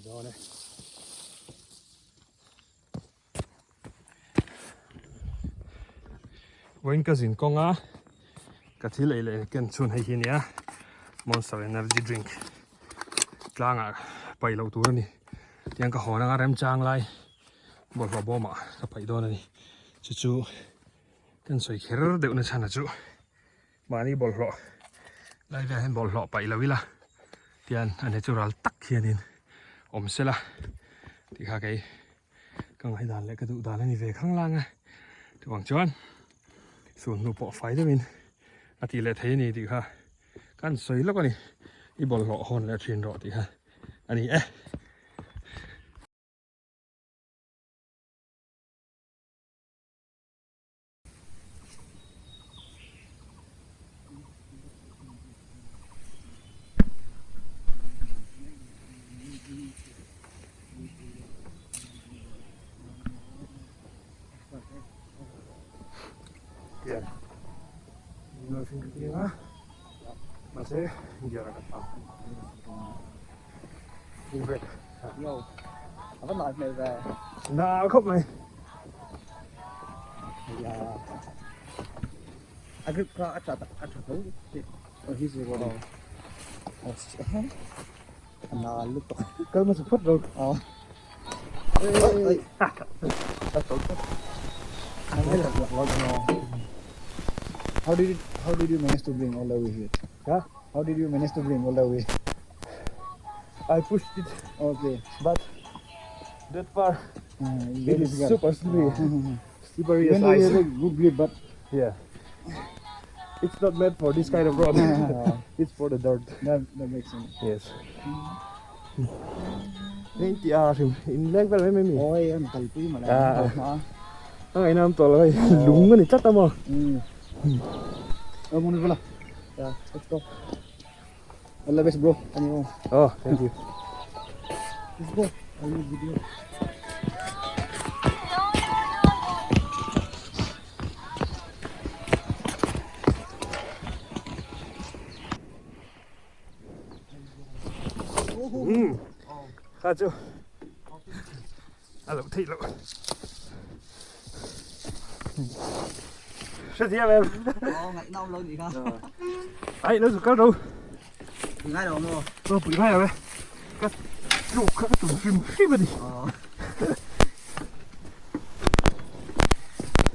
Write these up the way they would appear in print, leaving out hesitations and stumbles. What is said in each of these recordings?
đó này với cái gì con á cái thứ này cần chun hay gì nhá Monster Energy drink lang à bay lâu tuổi này tiếng cái họ đang làm trang lại bỏ vào bom à cái bay đó này chú cần soi khéo đều nó chán chú mà đi bỏ lọ lại về hen bỏ lọ bay lâuila tiền anh ấy natural tắc hiện in sẽ là thì khác cái ngày đàn lại cái tụ đàn này về khang lang à thì bằng chọn xuống nụ bỏ phái cho mình thì lại thấy này thì ha căn sấy lắm này đi bỏ lọ hòn là truyền rõ thì ha anh ấy Yan. Ini finger kita. Masih jarak apa? Finger. Yo. Apa nói mày về? Nào khóc này. Dạ. Agrip ra at thấu. Ở his rồi đâu. Nó lúc Cơ mà sụp phất rồi. Ê. How did you manage to bring all the way here? Huh? How did you manage to bring all the way? I pushed it, Okay. but that far it is super slippery. Slippery Even as though you have ice. a good grip, but Yeah. It's not meant for this kind of road. It's for the dirt. that makes sense. Yes. Nên chị à thì in lên vào mấy mình. Ôi, em cần quý mà À. Ngày năm tổ rồi đúng cái này chắc tao mà. Muna pala. Yeah, let's go. All the best, bro. Ano? Oh, thank you. Let's go. I'll use video. Khá chưa? Alo, thị lộ. Sao thế em? Ngày đau lâu gì không? Ấy, nó rụt đâu? Ngay đầu luôn. Nó bị ngay rồi. Cắt rụt các tụi phim đi.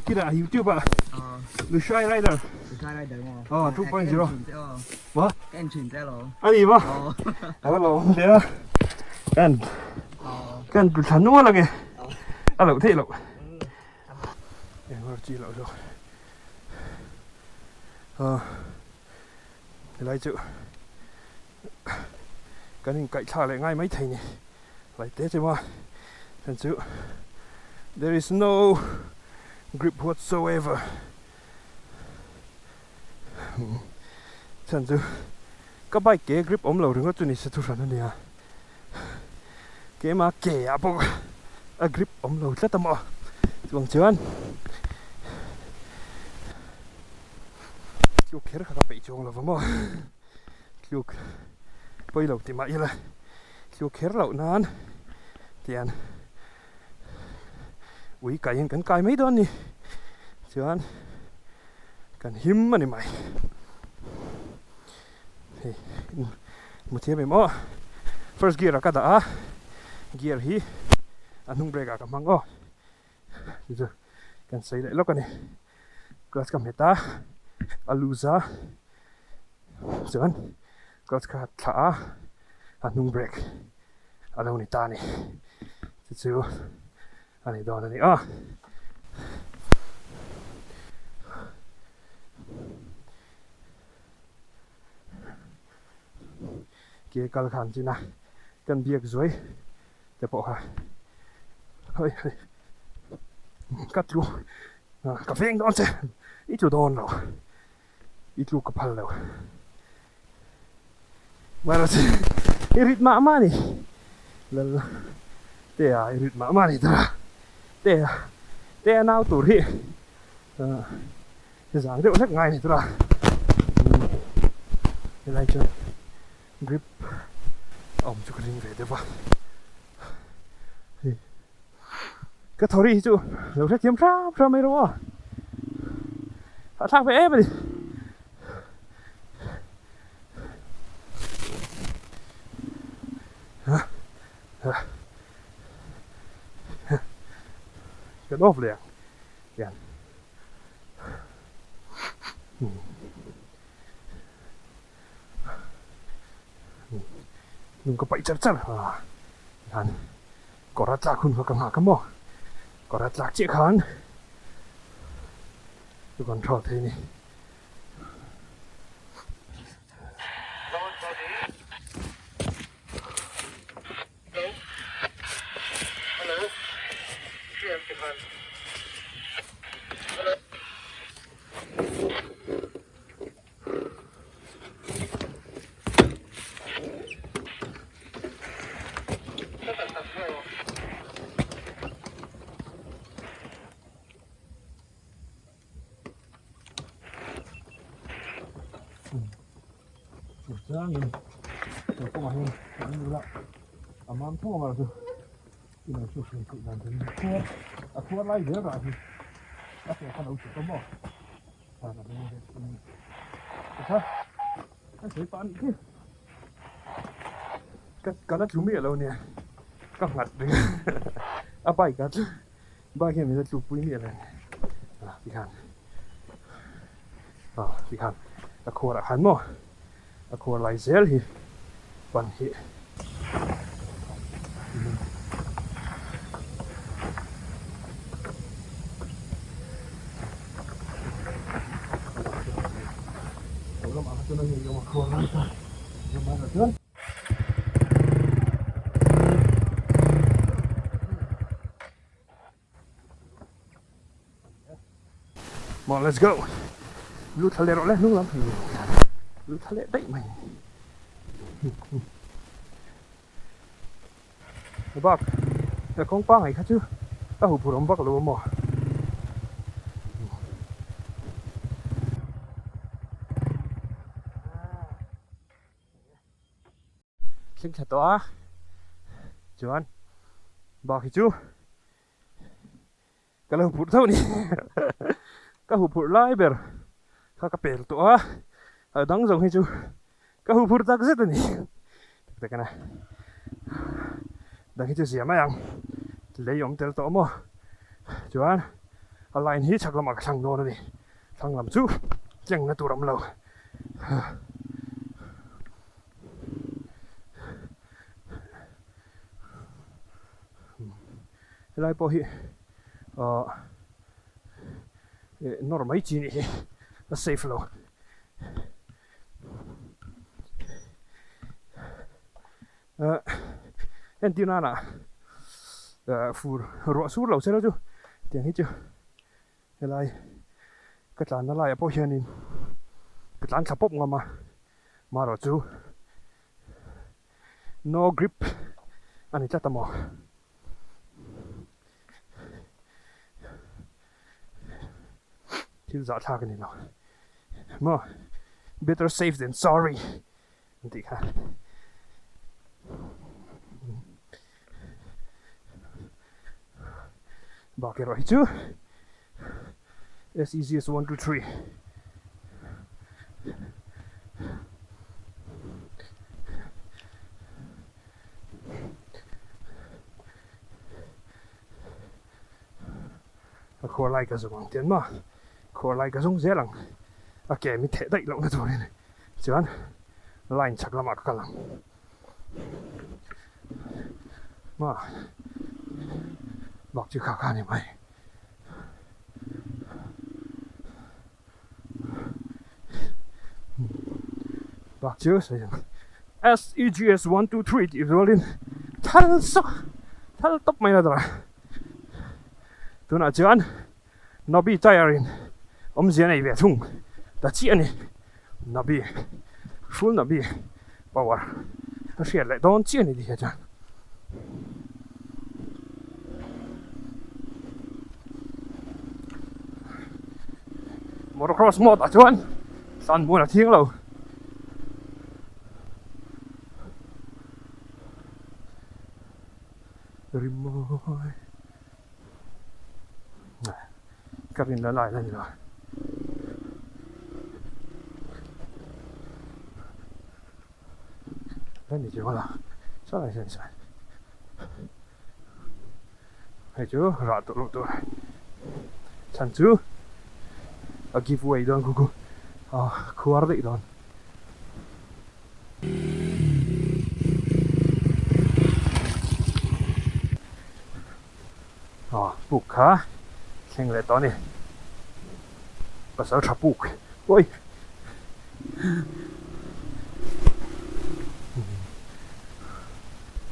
Cái là YouTube à? The Shy Rider. Cái này đấy mà. 2.0. What? Cái anh chỉnh ra rồi. 아니 봐. 알로 내가 간 불찬 놈하게 알로 태로 예 그렇지 rồi thì lại chữ cái hình cạnh xa lại ngay mấy thầy này lại té chứ mà thật sự there is no grip whatsoever thật sự các bài kế grip ống lầu đừng có chuyện này sẽ thu sản hơn à kế mà kể à bộ grip ống lầu rất tầm mò bằng chơn kêu kế rất là bị chuông là mò kêu bây lầu thì mãi là kêu kế lầu nan tiền quý cái những cái mấy đó nè chơn cần hiếm mà này mày một chiếc mỏ first gear cả đã gear hi anh hung brake cả mang go giờ cần xây lại lốc này clutch cầm hết ta aluza giờ clutch cả thả anh hung brake ở đâu này ta này chứ anh này đó này kia cal khan chi na kan biak zoi te po ha hơi cắt lu cà phê đón xe ít đón rồi ít lu kapal rồi mà là irit mama ni lal te a irit mama ni tra te nào tủ ri giảng điệu rất ngay này tra cái này chưa grip ông chụp hình về được không cái thori hi chu lo thla thiam thra mai ro thak ve em đi cái đốp liền liền nhưng có bậy chắc à có rất là khôn và cầm hạ cầm mỏ có rất là chiếc khán tôi còn trò thế này ra mình tôi không ăn không như vậy à mà thua mà rồi thì nó chụp hình tự làm thế thua lại dễ rồi thì các cái con đầu chỉ có bỏ và là bên đây sao cái sấy pan kia cái đó chúng biết đâu nè các mặt đấy à bay cái mình sẽ chụp với miệng này đi hàng đi hàng là khô là hắn mà aku lai zel hi pan hi kalau mak tu nanti yang aku lai ta yang mana tu Come on, let's go. Lu thale rồi nung lắm thì lu thale đấy mày. Bác, cái con pa này khác chứ? Ta hụt phụ bác luôn mà. Xin chào tòa. Chuan, bác chứ? Cái là hụt phụ thôi nè. Cái hụt phụ lại bèr. Các bèr tòa. Ở đằng giống hay chứ? Cái hụt phụ ta rất là nè. Thế cái này. Đang chỉ mà yang lấy ông tel to mà chuan line hi chắc là mặc sang đó đi sang làm chú chẳng là tụi làm lâu lại bỏ hi normal chỉ này là safe lâu em tin là phù rõ suốt lâu xe đó chứ tiếng hết chưa cái này cái làn nó lại bao nhiêu nên cái làn sắp bóp mà rồi chú no grip anh ấy chắc tao mò thiếu giả thà cái này nào mà better safe than sorry thì ha bảo cái rồi chứ as easy as 1, 2, 3 khô lại cái giống tiền mà khô lại cái giống dễ lắm kẻ mình thể đậy lộng rồi này chứ anh line chắc là mặc cả lắm mà bọc chữ khả khả này mày bọc chữ sử dụng SEGS 1, 2, 3 thì rồi lên thal tóc mày là rồi tôi nói chứ anh nó bị tay rồi ông già này về thùng đã chia này nó bị full nó bị power nó sẽ lại đón chia này đi hết chẳng motocross mod à chú anh săn mua là thiên lâu cái pin đã lại lên rồi lên thì chưa có là sao lại sai hay chứ rõ tụ tụ chẳng chứ ở giveaway đó cô khu đấy đó buộc hả khen lại đó nè có sao chả buộc ôi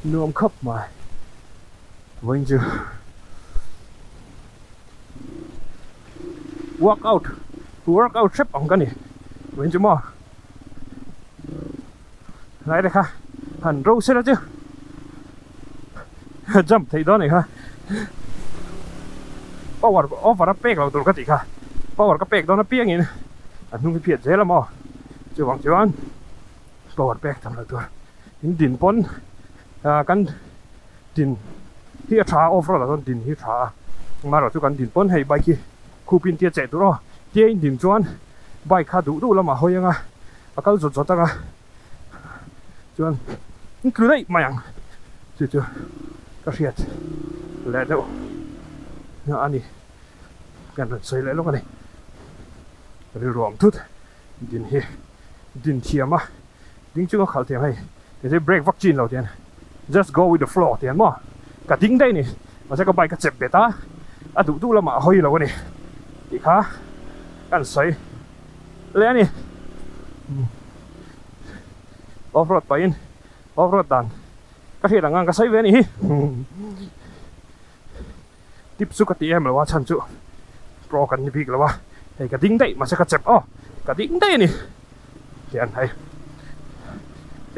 nuông khắp mà vâng chưa workout trip ông cái này vâng chưa mà lại đây ha hẳn râu xe đó chứ jump thấy đó này ha power offer nó pekเราตัวก็ติค่ะ power ก็ pek ตอนนั้นเปียกอย่างนี้อันนู้นเพียรเจ๊ละมั้งจะหวังจะวัน power pek ทำอะไรตัวดินปนกันดินที่ชา offer เราต้องดินที่ชามาเราทุกกันดินปนให้ใบขี้คู่ปินเตี้ยเจ็ดตัวเตี้ยดินจวนใบขาดูแล้วมาเฮยังอ่ะอาการสดๆตั้งอ่ะจวนนี่คือได้มาอย่างจู่ๆก็เสียดแล้วอันนี้กันใส่เลยแล้วกันนี่เรือรวมทุกดินเฮดินเทียมอ่ะดิ้งจุ่มเขาเทียมให้เดี๋ยวจะ break วัคซีนเราเทียน just go with the flow เทียนมั้งกระดิ้งได้นี่มันจะก็ไปกระเจ็บเบต้าอะดูแล้วมาเฮ้ยเรากันนี่อีกค่ะกันใส่แล้วนี่ออฟโรดไปอินออฟโรดดันก็เทียนงานก็ใส่เวนี่ทิปสุกตีเอ็มแล้วว่าฉันจู่โปรกันนี่พี่แล้วว่าไอ้กระดิ่งได้มาสักกระเจ็บกระดิ่งได้นี่เดี๋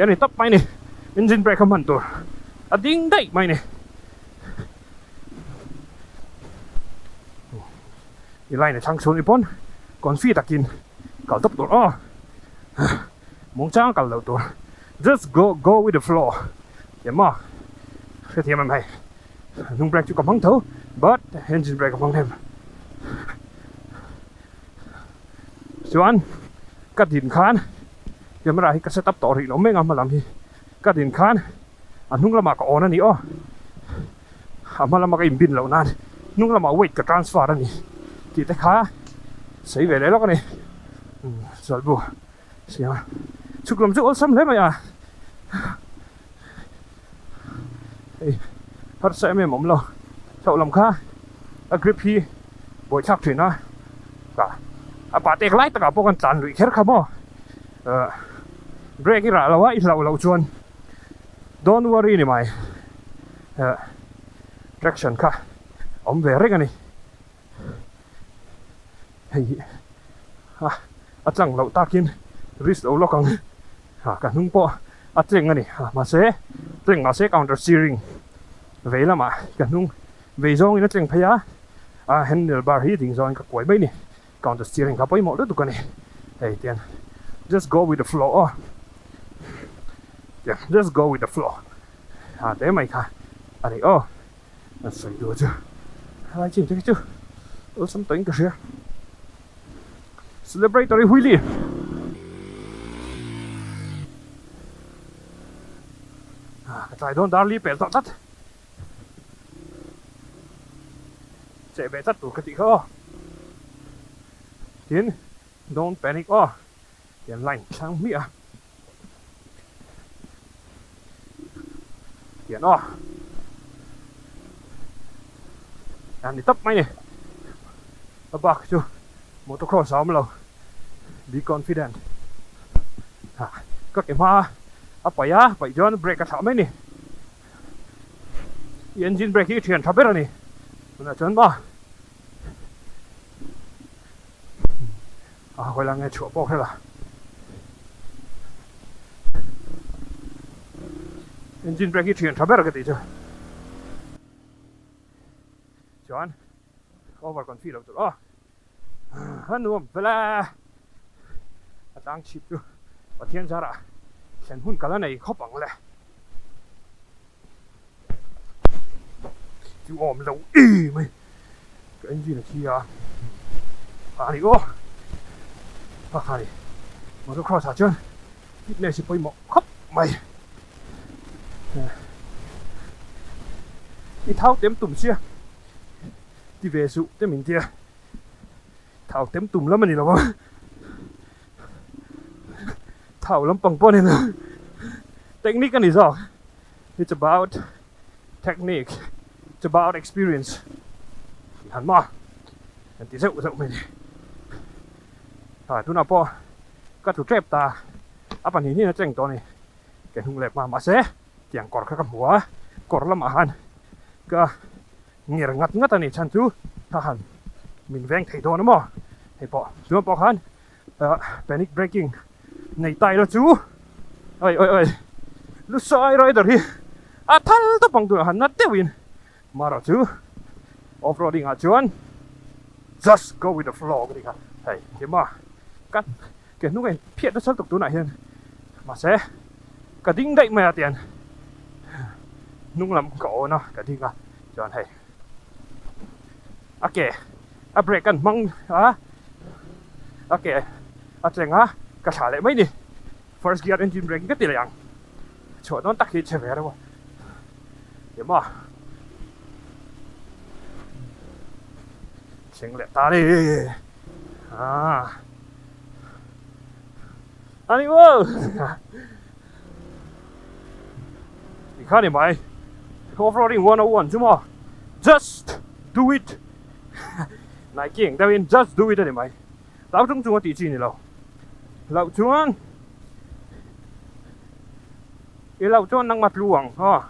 ยวนี่ตบไปนี่เอนจินเบรกมันตัวกระดิ่งได้ไหมนี่อีไลเนี่ยช่างชนอีปนก่อนฟีตะกินก่อนตบตัวมองจ้างกันแล้วตัว just go with the flow เดี๋ยวมาเทียมมันไปนุ่งเบรกจุกับพังเถอะbut engine brake không thêm Xuân cắt điện khan giờ mới ra cái setup tỏ thì nó mới ngắm mà làm gì cắt điện khan anh nung là mà có ổn anh nhỉ mà là mà cái pin lâu nan nung là mà weight cái transfer anh nhỉ thì thế khá xảy về đấy đó cái này rồi bù xem chụp làm chỗ xăm đấy mà hết sẽ mềm mỏng lâu chậu làm kha grip hi bồi chắc thuyền na cả bà tê lái tất cả bọn con tàn lụy khét khăm mò break cái là lâu lâu chuan don't worry nè mày traction kha ông về rếch này hey chẳng lâu ta kiên risk lâu lo càng cả nung po chừng này mà sẽ counter steering vậy là mà cả nung về do nó chừng phải handlebar hi ting zone ka koi bai ni counter steering ka pai mo lu tu ka ni hey tian just go with the flow yeah just go with the flow te mai kha ani nó soi du chu hai chim thế chứ sắm tính cái gì celebratory hui li cái tai don dar li pe tắt chạy về tắt tủ cái gì không tiến don't panic tiền lành sang mía tiền anh đi tấp máy này bạc chứ motocross sáu mươi lâu be confident các cái hoa phải cho nó break cái thảo mấy nè engine brake cái chuyện tháo biết rồi nè là chân ba gọi là nghe chỗ bọc hay là engine brake cái chuyện tháo biết rồi cái gì chứ chọn over còn phi đầu tụi hắn nuông phải là tăng chip chứ và thiên gia ra sen hun cả này khó bằng lẽ chú ôm lâu mày cái engine này kia Ani go. Pakari. Motocross à chân. Fitness phải một khóc mày. Đi thao tém tùm xia. Đi về sụ tém mình tia. Thao tém tùm lắm mà đi đâu. Thao lắm bằng bò này nè. Technique anh đi sao? It's about technique. It's about experience. Hẳn mà. Hẳn tí rộng mình. Tôi nào po. Các thủ trép ta. Apa ini na ceng to ni. Ke hung lep ma se. Tiang kor ka kamua. Kor lam ahan. Ka ngir ngat ani chan tu. Tahan. Min veng thei to na mo. Hei po. Chu po han. Panic braking. Nei tai lo chu. Oi. Lu sai rồi dari. Athal to pang tu han na te win. Maro chu. Off-roading a chuan. Just go with the flow cái ka. Hei, ke ma. Cắt cái lúc này phiệt nó sắp tục tú này hơn mà sẽ cả đinh đậy mè tiền nung làm cổ nó cả đinh à chọn hay ok break cần mong ok chừng cả trả lại mấy đi first gear engine braking cái tiền là chỗ nó tắc hết chơi về đâu điểm mà chừng lại ta đi Ani wo. Đi khai đi mày. Off-roading 101 chứ mà. Just do it. Này kieng tao in just do it đi mày. Lão trung trung tí chi này lâu. Lão chuan. Cái lão chuan đang mặt luồng ha.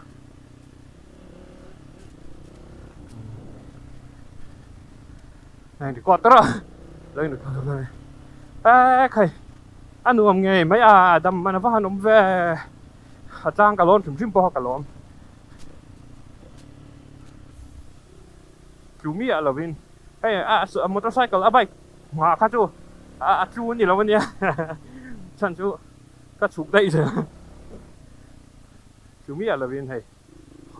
Này đi quạt đó. Lên được rồi. Khai. Anh nuông nghe mấy đâm mà nó phát nôm về trang cả lon chim po cả lon chú mi là vin hey motorcycle bike mà khá chú chú gì là vấn đề chân chú các chú đây rồi chú mi là vin hay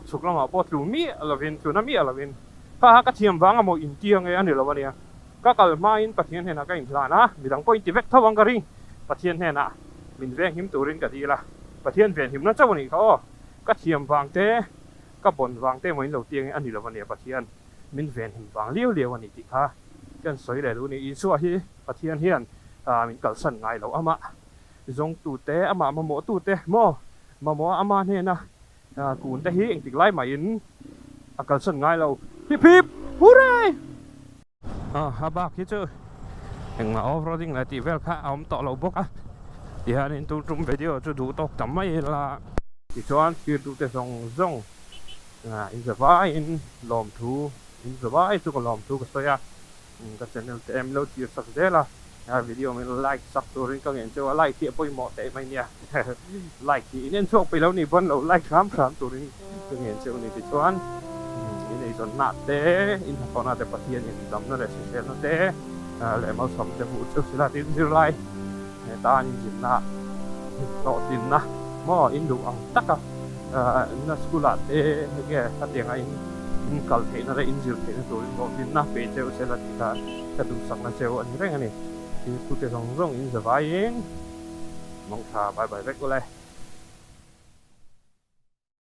chú làm mà po chú mi là vin chú nam mi là vin các thiềm vàng một in tiang ấy anh hiểu là vấn đề các cái main phát hiện hay là cái in là na bị đóng point vector vàng cái ringประเทศแห่น่ะมินแวงหิมตูรินก็ดีละประเทศเวียนหิมนั่นเจ้าวันนี้เขาก็เทียมวางเต้ก็บนวางเต้เหมือนเราเตียงอันนี้ละวันนี้ประเทศมินเวียนหิมวางเลี้ยววันนี้ติค่ะกันสวยเลยรู้นี่อีสัวที่ประเทศเฮียนมินกัลสันไงเราอามาจงตูเต้อามาโมตูเต้โมอามาเนี่ยนะกูนเต้ฮีเองติไล่มาอินกัลสันไงเราพิบฮูเร่ฮาบากที่เจอHằng mà off-roading là tỷ vel khá ống tọ lầu bốc á thì hà nên tôi trong video cho đủ tóc tắm mấy là thì cho anh kia tụi rong in the vai in lòm thu in the vai cho còn lòm thu cái tôi các channel em lâu chia sẻ thế là video mình like subscribe các bạn cho like thì bôi mọ tệ mày nha like thì nên chụpไปแล้วนี่บนเรา like 3ตัวนี้các bạn choนี่thì cho anh ini cho nát thế in còn là để phát hiện những tấm nó để sẽ nó thế lại mau sống cho vụ trước là tin dư lại ta nhìn nhìn na nọ tin na mò in đủ ông tắc na school thế cái phát tiếng anh in cầu thế nó lại in dư thế nó rồi nọ tin na về chơi sẽ là kita cái đủ sắc là chơi anh đấy này thì tôi thấy rằng in giờ vai mong thà bài bài vét qua đây